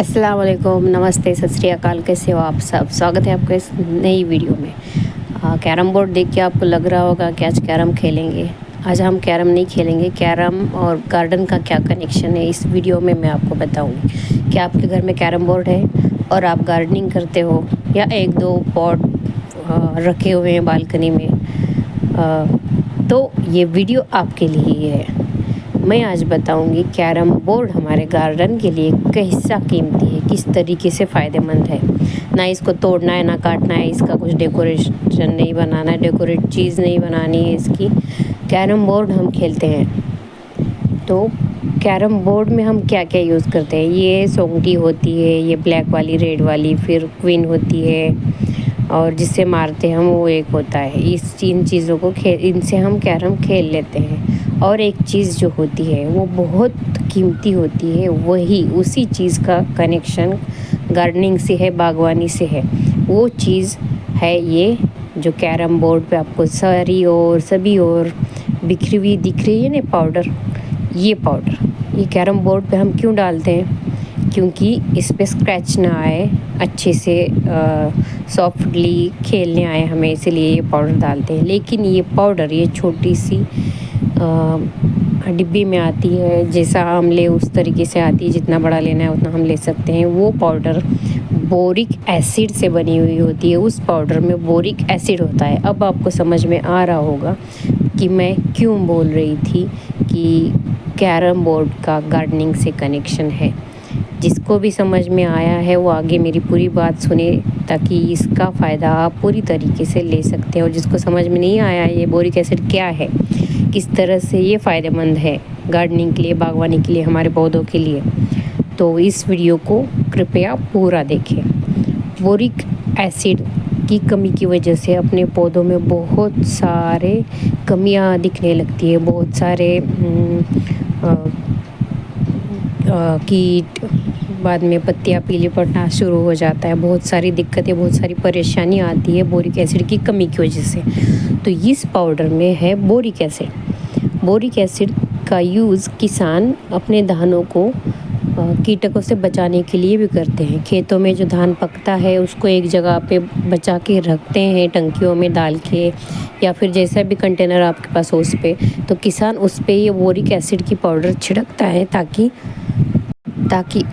अस्सलाम वालेकुम, नमस्ते, सत श्री अकाल। कैसे हो आप सब? स्वागत है आपका इस नई वीडियो में। कैरम बोर्ड देख के आपको लग रहा होगा कि आज कैरम खेलेंगे। आज हम कैरम नहीं खेलेंगे। कैरम और गार्डन का क्या कनेक्शन है, इस वीडियो में मैं आपको बताऊंगी कि आपके घर में कैरम बोर्ड है और आप गार्डनिंग करते हो या एक दो पॉट रखे हुए हैं बालकनी में, तो ये वीडियो आपके लिए ही है। मैं आज बताऊंगी कैरम बोर्ड हमारे गार्डन के लिए कैसा कीमती है, किस तरीके से फ़ायदेमंद है। ना इसको तोड़ना है, ना काटना है, इसका कुछ डेकोरेशन नहीं बनाना है, डेकोरेट चीज़ नहीं बनानी है इसकी। कैरम बोर्ड हम खेलते हैं तो कैरम बोर्ड में हम क्या क्या यूज़ करते हैं। ये सोंगटी होती है, ये ब्लैक वाली, रेड वाली, फिर क्वीन होती है और जिससे मारते हैं हम वो एक होता है। इन चीज़ों को इनसे हम कैरम खेल लेते हैं। और एक चीज़ जो होती है वो बहुत कीमती होती है, वही उसी चीज़ का कनेक्शन गार्डनिंग से है, बागवानी से है। वो चीज़ है ये जो कैरम बोर्ड पे आपको सारी और सभी और बिखरी हुई दिख रही है ना, पाउडर। ये कैरम बोर्ड पे हम क्यों डालते हैं? क्योंकि इस पे स्क्रैच ना आए, अच्छे से सॉफ्टली खेलने आए हमें, इसीलिए ये पाउडर डालते हैं। लेकिन ये पाउडर ये छोटी सी डिब्बी में आती है, जैसा हम ले उस तरीके से आती है, जितना बड़ा लेना है उतना हम ले सकते हैं। वो पाउडर बोरिक एसिड से बनी हुई होती है, उस पाउडर में बोरिक एसिड होता है। अब आपको समझ में आ रहा होगा कि मैं क्यों बोल रही थी कि कैरम बोर्ड का गार्डनिंग से कनेक्शन है। जिसको भी समझ में आया है वो आगे मेरी पूरी बात सुने, ताकि इसका फ़ायदा आप पूरी तरीके से ले सकते हैं। और जिसको समझ में नहीं आया ये बोरिक एसिड क्या है, किस तरह से ये फ़ायदेमंद है गार्डनिंग के लिए, बागवानी के लिए, हमारे पौधों के लिए, तो इस वीडियो को कृपया पूरा देखें। बोरिक एसिड की कमी की वजह से अपने पौधों में बहुत सारे कमियां दिखने लगती है। बहुत सारे कीट, बाद में पत्तियां पीली पड़ना शुरू हो जाता है। बहुत सारी दिक्कतें, बहुत सारी परेशानियां आती है बोरिक एसिड की कमी की वजह से। तो इस पाउडर में है बोरिक एसिड। बोरिक एसिड का यूज़ किसान अपने धानों को कीटकों से बचाने के लिए भी करते हैं। खेतों में जो धान पकता है उसको एक जगह पे बचा के रखते हैं, टंकियों में डाल के, या फिर जैसा भी कंटेनर आपके पास हो उस पे, तो किसान उस पे ये बोरिक एसिड की पाउडर छिड़कता है ताकि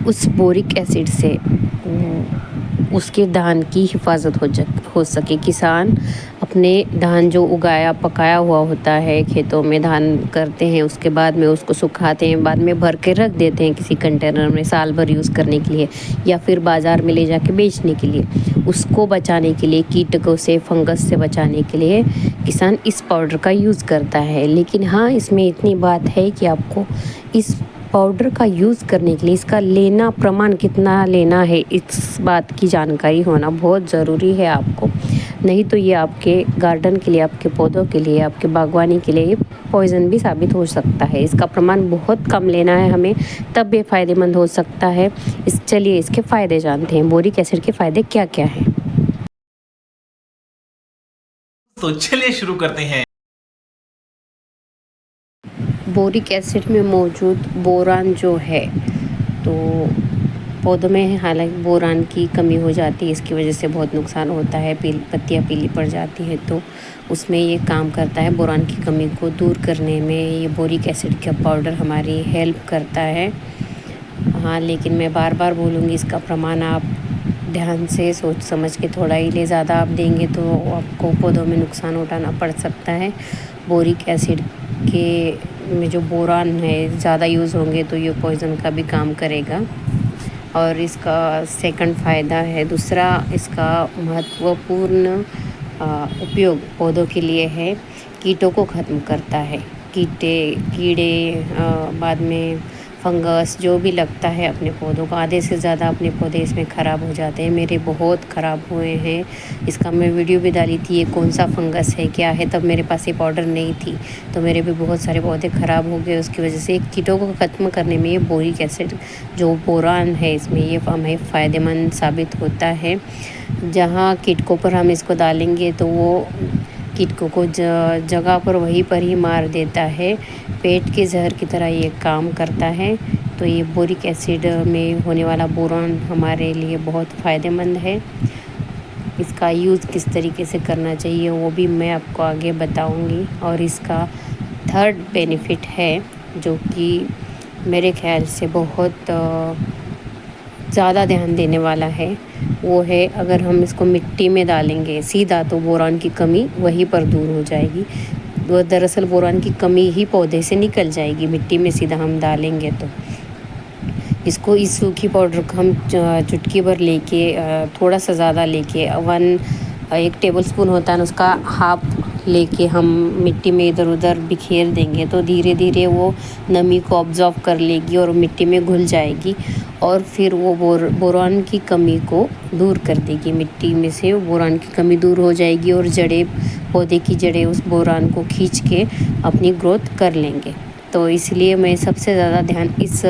उस बोरिक एसिड से उसके धान की हिफाजत हो सके। किसान अपने धान जो उगाया पकाया हुआ होता है, खेतों में धान करते हैं, उसके बाद में उसको सुखाते हैं, बाद में भर के रख देते हैं किसी कंटेनर में साल भर यूज़ करने के लिए, या फिर बाज़ार में ले जाके बेचने के लिए। उसको बचाने के लिए, कीटकों से, फंगस से बचाने के लिए किसान इस पाउडर का यूज़ करता है। लेकिन हाँ, इसमें इतनी बात है कि आपको इस पाउडर का यूज़ करने के लिए इसका लेना प्रमाण कितना लेना है, इस बात की जानकारी होना बहुत ज़रूरी है आपको। नहीं तो ये आपके गार्डन के लिए, आपके पौधों के लिए, आपके बागवानी के लिए पॉइज़न भी साबित हो सकता है। इसका प्रमाण बहुत कम लेना है हमें, तब ये फ़ायदेमंद हो सकता है। चलिए इसके फ़ायदे जानते हैं। बोरिक एसिड के फ़ायदे क्या क्या हैं। तो चलिए शुरू करते हैं। बोरिक एसिड में मौजूद बोरान जो है, तो पौधों में हालांकि बोरान की कमी हो जाती है, इसकी वजह से बहुत नुकसान होता है। पत्तियां पीली पड़ जाती हैं, तो उसमें ये काम करता है बोरान की कमी को दूर करने में। ये बोरिक एसिड का पाउडर हमारी हेल्प करता है। हाँ, लेकिन मैं बार बार बोलूँगी, इसका प्रमाण आप ध्यान से सोच समझ के, थोड़ा ही ले, ज़्यादा आप देंगे तो आपको पौधों में नुकसान उठाना पड़ सकता है। बोरिक एसिड के में जो बोरान है ज़्यादा यूज़ होंगे तो ये पॉइज़न का भी काम करेगा। और इसका सेकंड फ़ायदा है, दूसरा इसका महत्वपूर्ण उपयोग पौधों के लिए है, कीटों को ख़त्म करता है। कीड़े, बाद में फंगस जो भी लगता है अपने पौधों को, आधे से ज़्यादा अपने पौधे इसमें ख़राब हो जाते हैं। मेरे बहुत ख़राब हुए हैं। इसका मैं वीडियो भी डाली थी, ये कौन सा फंगस है, क्या है। तब मेरे पास ये पाउडर नहीं थी, तो मेरे भी बहुत सारे पौधे ख़राब हो गए उसकी वजह से। कीटों को ख़त्म करने में ये बोरिक एसिड जो बोरान है इसमें, ये हमें फ़ायदेमंद साबित होता है। जहाँ कीटकों पर हम इसको डालेंगे तो वो कीटकों को जगह पर वहीं पर ही मार देता है। पेट के जहर की तरह ये काम करता है। तो ये बोरिक एसिड में होने वाला बोरॉन हमारे लिए बहुत फ़ायदेमंद है। इसका यूज़ किस तरीके से करना चाहिए वो भी मैं आपको आगे बताऊंगी। और इसका थर्ड बेनिफिट है जो कि मेरे ख्याल से बहुत ज़्यादा ध्यान देने वाला है, वो है अगर हम इसको मिट्टी में डालेंगे सीधा तो बोरान की कमी वहीं पर दूर हो जाएगी। दरअसल बोरान की कमी ही पौधे से निकल जाएगी मिट्टी में सीधा हम डालेंगे तो। इसको इस सूखी पाउडर को हम चुटकी भर लेके थोड़ा सा ज़्यादा लेके 1 टेबलस्पून होता है ना, उसका हाफ लेके हम मिट्टी में इधर उधर बिखेर देंगे तो धीरे धीरे वो नमी को ऑब्जॉर्व कर लेगी और मिट्टी में घुल जाएगी और फिर वो बोरान की कमी को दूर कर देगी। मिट्टी में से बोरान की कमी दूर हो जाएगी और पौधे की जड़ें उस बोरान को खींच के अपनी ग्रोथ कर लेंगे। तो इसलिए मैं सबसे ज़्यादा ध्यान इस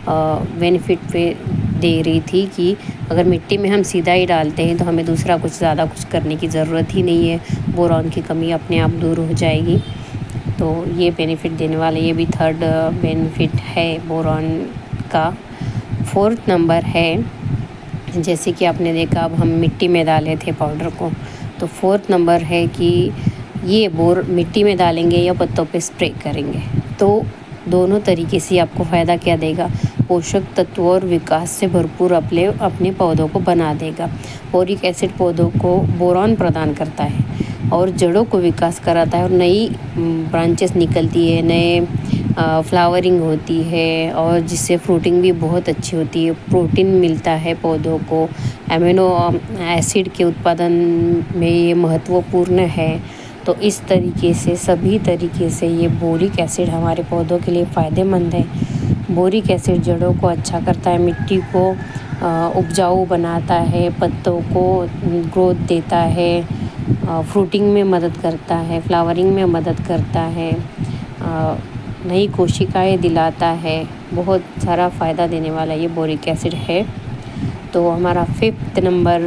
बेनिफिट पे दे रही थी कि अगर मिट्टी में हम सीधा ही डालते हैं तो हमें दूसरा ज़्यादा कुछ करने की ज़रूरत ही नहीं है, बोरॉन की कमी अपने आप दूर हो जाएगी। तो ये बेनिफिट देने वाला ये भी थर्ड बेनिफिट है बोरॉन का। फोर्थ नंबर है, जैसे कि आपने देखा अब हम मिट्टी में डाले थे पाउडर को, तो फोर्थ नंबर है कि ये मिट्टी में डालेंगे या पत्तों पे स्प्रे करेंगे तो दोनों तरीके से आपको फ़ायदा क्या देगा, पोषक तत्वों और विकास से भरपूर अपने पौधों को बना देगा। बोरिक एसिड पौधों को बोरॉन प्रदान करता है और जड़ों को विकास कराता है और नई ब्रांचेस निकलती है, नए फ्लावरिंग होती है और जिससे फ्रूटिंग भी बहुत अच्छी होती है। प्रोटीन मिलता है पौधों को, एमिनो एसिड के उत्पादन में ये महत्वपूर्ण है। तो इस तरीके से सभी तरीके से ये बोरिक एसिड हमारे पौधों के लिए फ़ायदेमंद है। बोरिक एसिड जड़ों को अच्छा करता है, मिट्टी को उपजाऊ बनाता है, पत्तों को ग्रोथ देता है, फ्रूटिंग में मदद करता है, फ्लावरिंग में मदद करता है, नई कोशिकाएं दिलाता है, बहुत सारा फ़ायदा देने वाला ये बोरिक एसिड है। तो हमारा 5th नंबर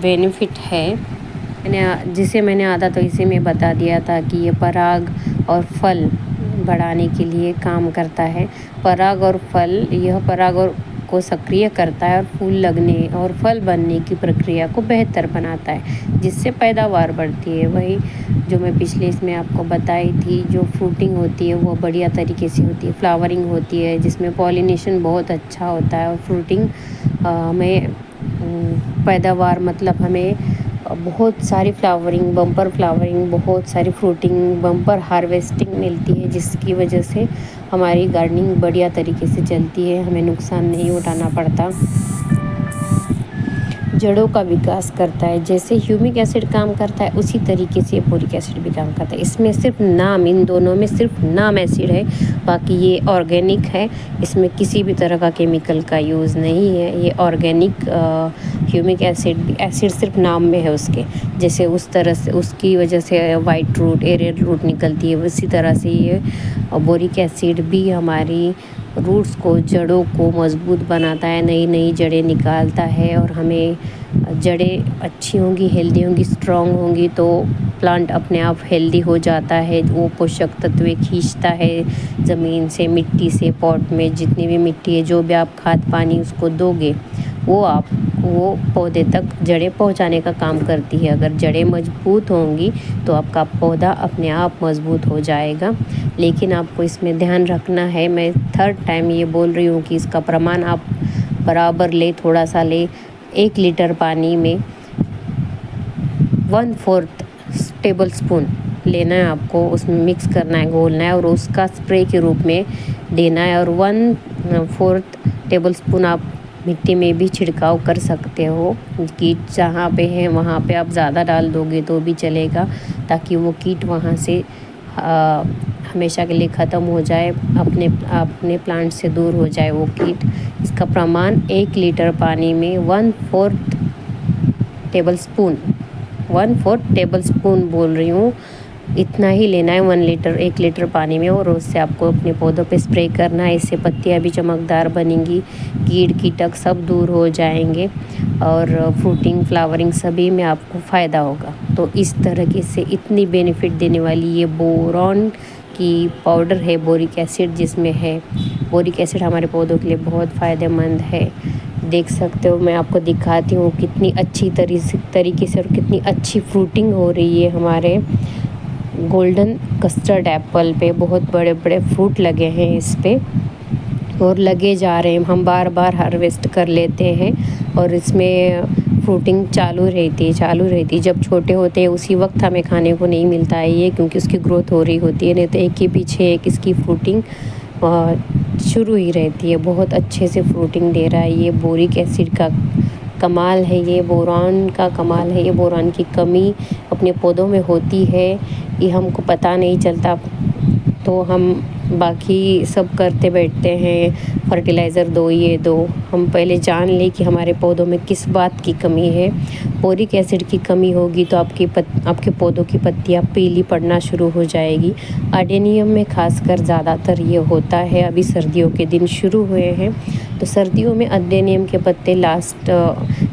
बेनिफिट है जिसे मैंने आधा तो इसी में बता दिया था कि ये पराग और फल बढ़ाने के लिए काम करता है। पराग और फल, यह पराग और को सक्रिय करता है और फूल लगने और फल बनने की प्रक्रिया को बेहतर बनाता है, जिससे पैदावार बढ़ती है। वही जो मैं पिछले इसमें आपको बताई थी, जो फ्रूटिंग होती है वो बढ़िया तरीके से होती है, फ्लावरिंग होती है जिसमें पॉलिनेशन बहुत अच्छा होता है और फ्रूटिंग में पैदावार मतलब हमें बहुत सारी फ्लावरिंग, बम्पर फ्लावरिंग, बहुत सारी फ्रूटिंग, बम्पर हार्वेस्टिंग मिलती है, जिसकी वजह से हमारी गार्डनिंग बढ़िया तरीके से चलती है, हमें नुकसान नहीं उठाना पड़ता। जड़ों का विकास करता है, जैसे ह्यूमिक एसिड काम करता है उसी तरीके से बोरिक एसिड भी काम करता है। इसमें सिर्फ नाम, इन दोनों में सिर्फ नाम एसिड है, बाकी ये ऑर्गेनिक है, इसमें किसी भी तरह का केमिकल का यूज़ नहीं है। ये ऑर्गेनिक ह्यूमिक एसिड सिर्फ नाम में है उसके, जैसे उस तरह से उसकी वजह से वाइट रूट, एरियल रूट निकलती है, उसी तरह से ये बोरिक एसिड भी हमारी रूट्स को, जड़ों को मजबूत बनाता है, नई नई जड़ें निकालता है और हमें जड़ें अच्छी होंगी, हेल्दी होंगी, स्ट्रॉन्ग होंगी तो प्लांट अपने आप हेल्दी हो जाता है। वो पोषक तत्व खींचता है ज़मीन से, मिट्टी से, पॉट में जितनी भी मिट्टी है, जो भी आप खाद पानी उसको दोगे वो पौधे तक जड़ें पहुंचाने का काम करती है। अगर जड़ें मजबूत होंगी तो आपका पौधा अपने आप मजबूत हो जाएगा। लेकिन आपको इसमें ध्यान रखना है, मैं 3rd टाइम ये बोल रही हूँ कि इसका प्रमाण आप बराबर ले, थोड़ा सा ले। 1 लीटर पानी में 1/4 टेबल स्पून लेना है आपको, उसमें मिक्स करना है, घोलना है और उसका स्प्रे के रूप में देना है। और 1/4 टेबल स्पून आप मिट्टी में भी छिड़काव कर सकते हो। कीट जहाँ पे है वहाँ पे आप ज़्यादा डाल दोगे तो भी चलेगा, ताकि वो कीट वहाँ से हमेशा के लिए ख़त्म हो जाए, अपने प्लांट से दूर हो जाए वो कीट। इसका प्रमाण 1 लीटर पानी में 1/4 टेबल स्पून बोल रही हूँ, इतना ही लेना है 1 लीटर पानी में। और उससे आपको अपने पौधों पे स्प्रे करना है। इससे पत्तियाँ भी चमकदार बनेंगी, कीट कीटक सब दूर हो जाएंगे और फ्रूटिंग, फ्लावरिंग सभी में आपको फ़ायदा होगा। तो इस तरीके से इतनी बेनिफिट देने वाली ये बोरॉन की पाउडर है बोरिक एसिड जिसमें है। बोरिक एसिड हमारे पौधों के लिए बहुत फ़ायदेमंद है। देख सकते हो, मैं आपको दिखाती हूँ कितनी अच्छी तरीके से और कितनी अच्छी फ्रूटिंग हो रही है। हमारे गोल्डन कस्टर्ड एप्पल पे बहुत बड़े बड़े फ्रूट लगे हैं इस पे, और लगे जा रहे हैं। हम बार बार हार्वेस्ट कर लेते हैं और इसमें फ्रूटिंग चालू रहती है। जब छोटे होते हैं उसी वक्त हमें खाने को नहीं मिलता है ये, क्योंकि उसकी ग्रोथ हो रही होती है, नहीं तो एक के पीछे एक इसकी फ्रूटिंग शुरू ही रहती है। बहुत अच्छे से फ्रूटिंग दे रहा है। ये बोरिक एसिड का कमाल है, ये बोरान का कमाल है। ये बोरान की कमी अपने पौधों में होती है, ये हमको पता नहीं चलता, तो हम बाकी सब करते बैठते हैं, फर्टिलाइज़र दो, ये दो। हम पहले जान लें कि हमारे पौधों में किस बात की कमी है। बोरिक एसिड की कमी होगी तो आपके पौधों की पत्तियां पीली पड़ना शुरू हो जाएगी। अडेनियम में खासकर ज़्यादातर ये होता है। अभी सर्दियों के दिन शुरू हुए हैं, तो सर्दियों में अडेनियम के पत्ते लास्ट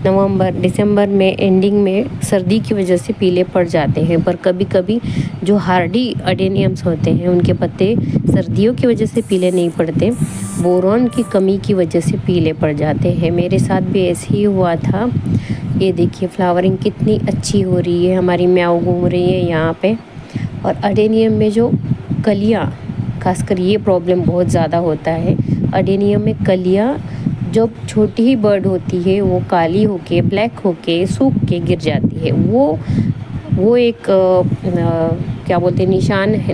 नवंबर दिसंबर में एंडिंग में सर्दी की वजह से पीले पड़ जाते हैं। पर कभी कभी जो हार्डी अडेनियम्स होते हैं उनके पत्ते सर्दियों की वजह से पीले नहीं पड़ते, बोरॉन की कमी की वजह से पीले पड़ जाते हैं। मेरे साथ भी ऐसे ही हुआ था। ये देखिए फ्लावरिंग कितनी अच्छी हो रही है, हमारी म्याऊ घूम रही है यहाँ पे। और अडेनियम में जो कलियाँ, खासकर ये प्रॉब्लम बहुत ज़्यादा होता है। अडेनियम में कलियाँ जब छोटी ही बर्ड होती है वो काली होके, ब्लैक होके, सूख के गिर जाती है। वो एक क्या बोलते हैं,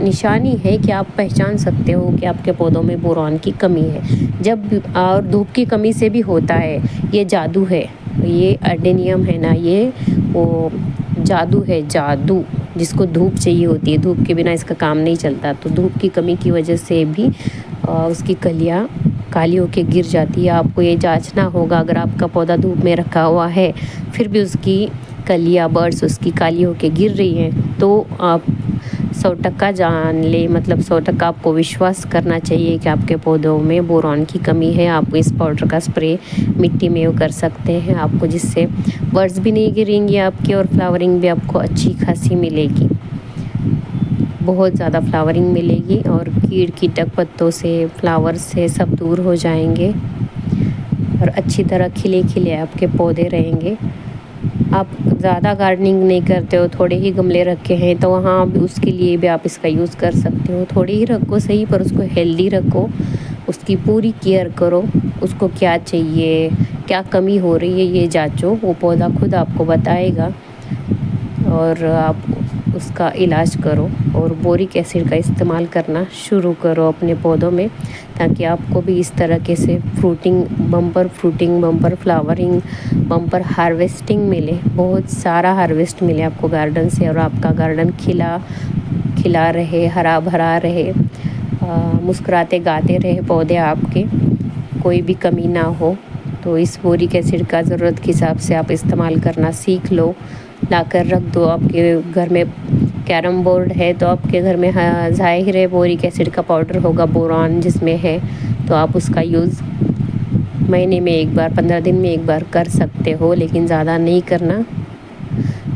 निशानी है कि आप पहचान सकते हो कि आपके पौधों में बोरॉन की कमी है। जब और धूप की कमी से भी होता है, ये जादू है। ये अडेनियम है ना, ये वो जादू है, जादू जिसको धूप चाहिए होती है। धूप के बिना इसका काम नहीं चलता। तो धूप की कमी की वजह से भी उसकी कलियाँ काली होके गिर जाती है। आपको ये जांचना होगा, अगर आपका पौधा धूप में रखा हुआ है फिर भी उसकी कलियाँ, बर्ड्स उसकी काली होके गिर रही हैं, तो आप 100% जान ले, मतलब 100% आपको विश्वास करना चाहिए कि आपके पौधों में बोरॉन की कमी है। आप इस पाउडर का स्प्रे मिट्टी में कर सकते हैं आपको, जिससे बर्ड्स भी नहीं गिरेंगी आपके, और फ्लावरिंग भी आपको अच्छी खासी मिलेगी। बहुत ज़्यादा फ्लावरिंग मिलेगी और कीड़ कीटक पत्तों से, फ्लावर से सब दूर हो जाएंगे और अच्छी तरह खिले खिले आपके पौधे रहेंगे। आप ज़्यादा गार्डनिंग नहीं करते हो, थोड़े ही गमले रखे हैं, तो वहाँ उसके लिए भी आप इसका यूज़ कर सकते हो। थोड़े ही रखो सही, पर उसको हेल्दी रखो, उसकी पूरी केयर करो। उसको क्या चाहिए, क्या कमी हो रही है, ये जांचो। वो पौधा खुद आपको बताएगा और आप उसका इलाज करो। और बोरिक एसिड का इस्तेमाल करना शुरू करो अपने पौधों में, ताकि आपको भी इस तरह से fruiting, bumper flowering, bumper harvesting मिले। बहुत सारा हार्वेस्ट मिले आपको गार्डन से, और आपका गार्डन खिला रहे, हरा भरा रहे, मुस्कुराते गाते रहे पौधे आपके, कोई भी कमी ना हो। तो इस बोरिक एसिड का ज़रूरत के हिसाब से आप इस्तेमाल करना सीख लो, लाकर रख दो। आपके घर में कैरम बोर्ड है तो आपके घर में ज़ाहिर है बोरिक एसिड का पाउडर होगा, बोरॉन जिसमें है, तो आप उसका यूज़ महीने में एक बार, 15 दिन में एक बार कर सकते हो, लेकिन ज़्यादा नहीं करना।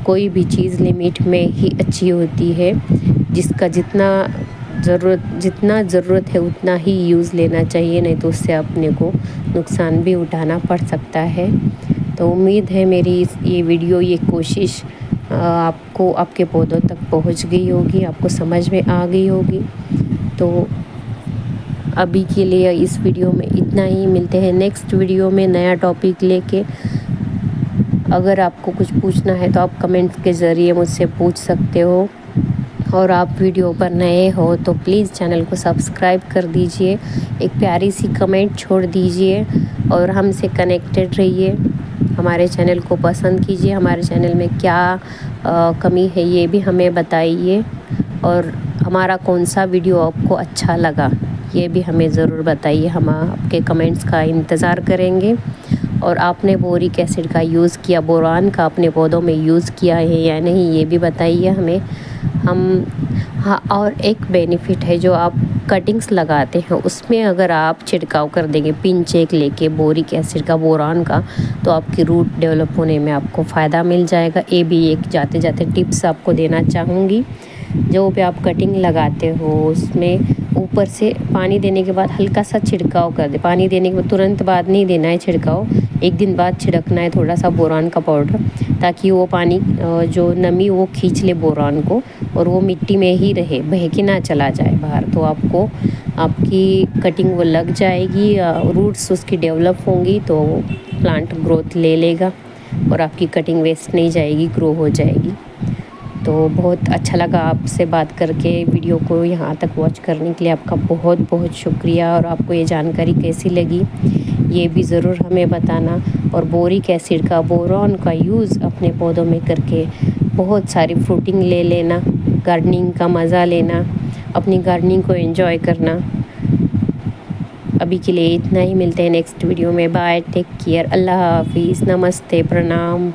कोई भी चीज़ लिमिट में ही अच्छी होती है। जिसका जितना ज़रूरत है उतना ही यूज़ लेना चाहिए, नहीं तो उससे अपने को नुकसान भी उठाना पड़ सकता है। तो उम्मीद है मेरी ये वीडियो, ये कोशिश आपको आपके पौधों तक पहुंच गई होगी, आपको समझ में आ गई होगी। तो अभी के लिए इस वीडियो में इतना ही। मिलते हैं नेक्स्ट वीडियो में नया टॉपिक लेके। अगर आपको कुछ पूछना है तो आप कमेंट्स के ज़रिए मुझसे पूछ सकते हो, और आप वीडियो पर नए हो तो प्लीज़ चैनल को सब्सक्राइब कर दीजिए, एक प्यारी सी कमेंट छोड़ दीजिए और हमसे कनेक्टेड रहिए। हमारे चैनल को पसंद कीजिए, हमारे चैनल में क्या कमी है ये भी हमें बताइए, और हमारा कौन सा वीडियो आपको अच्छा लगा ये भी हमें ज़रूर बताइए। हम आपके कमेंट्स का इंतज़ार करेंगे। और आपने बोरिक एसिड का यूज़ किया, बोरान का अपने पौधों में यूज़ किया है या नहीं, ये भी बताइए हमें। हाँ, और एक बेनिफिट है, जो आप कटिंग्स लगाते हैं उसमें अगर आप छिड़काव कर देंगे पिंच एक लेके बोरिक एसिड का, बोरान का, तो आपकी रूट डेवलप होने में आपको फ़ायदा मिल जाएगा। ये भी एक जाते जाते टिप्स आपको देना चाहूँगी। जो पे आप कटिंग लगाते हो उसमें ऊपर से पानी देने के बाद हल्का सा छिड़काव कर दे। पानी देने के बाद तुरंत बाद नहीं देना है छिड़काव, एक दिन बाद छिड़कना है थोड़ा सा बोरान का पाउडर, ताकि वो पानी जो नमी वो खींच ले बोरान को और वो मिट्टी में ही रहे, बह के ना चला जाए बाहर। तो आपको आपकी कटिंग वो लग जाएगी, रूट्स उसकी डेवलप होंगी तो प्लांट ग्रोथ ले लेगा और आपकी कटिंग वेस्ट नहीं जाएगी, ग्रो हो जाएगी। तो बहुत अच्छा लगा आपसे बात करके। वीडियो को यहाँ तक वॉच करने के लिए आपका बहुत बहुत शुक्रिया। और आपको ये जानकारी कैसी लगी ये भी ज़रूर हमें बताना। और बोरिक एसिड का, बोरॉन का यूज़ अपने पौधों में करके बहुत सारी फ्रूटिंग ले लेना, गार्डनिंग का मज़ा लेना, अपनी गार्डनिंग को एंजॉय करना। अभी के लिए इतना ही, मिलते हैं नेक्स्ट वीडियो में। बाय, टेक केयर, अल्लाह हाफिज़, नमस्ते, प्रणाम।